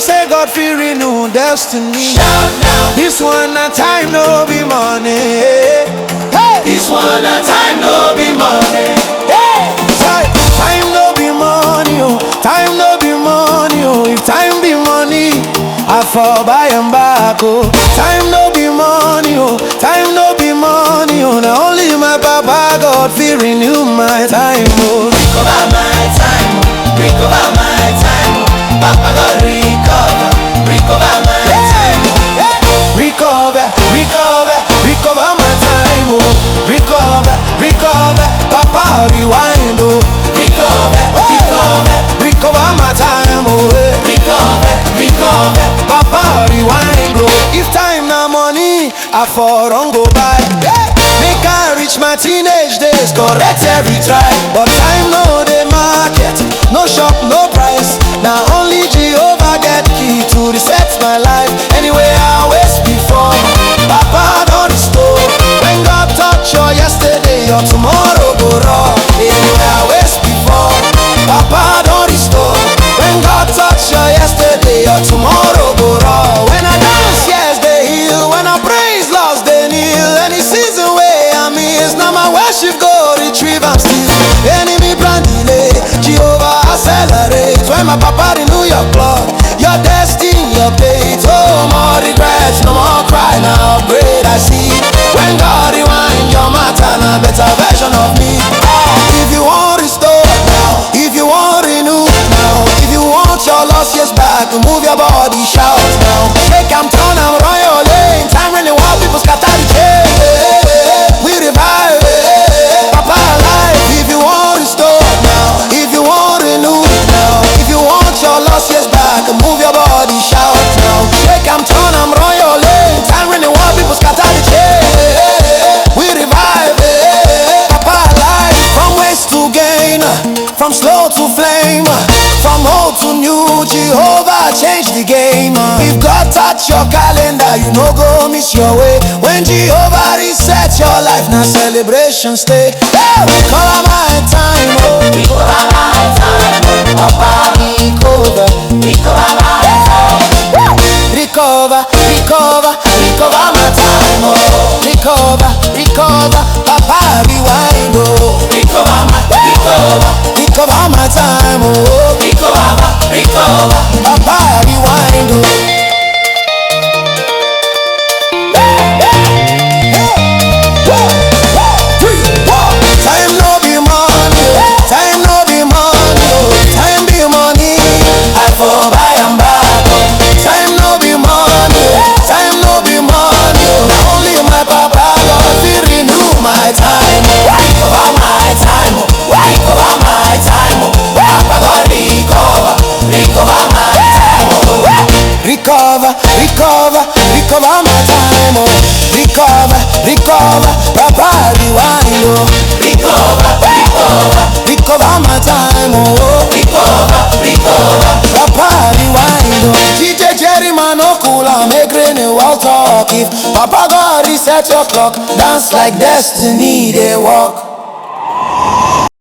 say God feel renew destiny. Shout now. This one a time no be money. Hey. This one a time no be money. Hey. Time no be money, oh. Time no be money, oh. If time be money, I fall by and back, oh. Time no be money, oh. Time no be money, oh. Now only my Papa God feel renew my time, oh. Recover my time, recover my time, Papa God recover, recover my time. Recover, recover, recover my time, oh. Recover, recover, Papa rewind, oh. Recover, recover, recover my time, oh. recover, recover, Papa rewind, oh. If time na money, I for run go by. Make I reach my teenage days, correct every try. But time no the market, no shop, no price. Now only Jehovah get key to reset my life. Anyway I waste before, Papa don't restore. When God touch your yesterday, your tomorrow go raw. Anyway I waste before, Papa don't restore. When God touch your yesterday, your tomorrow go raw. When I dance, yes they heal. When I praise, lost they kneel. Any season way I miss, now my worship go retrieve and still. Enemy plan delay, Jehovah accelerate. When my Papa renew your clock, your destiny update. Oh, more regrets, no more cry, now upgrade I see. When God rewind your matter, now better version of me. If you want restore now, if you want renew now, if you want your lost years back, move your body, shout now. Shake am, turn am, run your lane. Time really want people scatter the chain. We revive, Papa alive. If you want restore now, if you want renew now, if you want your lost years back, move your body, shout now. Shake am, turn am, run your lane. Time really want people scatter the chain. We revive, Papa alive. From waste to gain, from slow to flame, from old to new, Jehovah change the game. If God touch your calendar, you no go miss your way. When Jehovah reset your life, now celebration stay. Recover my time, oh. recover my time, Papa Recover, recover my time, recover, recover, recover my time, oh. Recover, recover, Papa rewind, oh. recover my, recover my time, oh. recover, Papa rewind, oh. Time no be money, time no be money, time be money. I for buy and back. Time no be money, time no be money. Now only my Papa God feel renew my time. recover my time, recover my time, Papa God recover, recover my time, Recover, recover, recover my time, oh. Recover, recover, Papa rewind, oh. recover, recover, Recover my time, oh. recover, recover. Papa rewind, oh. DJ Jerryman, no cool, I make Renewal talk. If Papa God reset your clock, dance like destiny, they walk.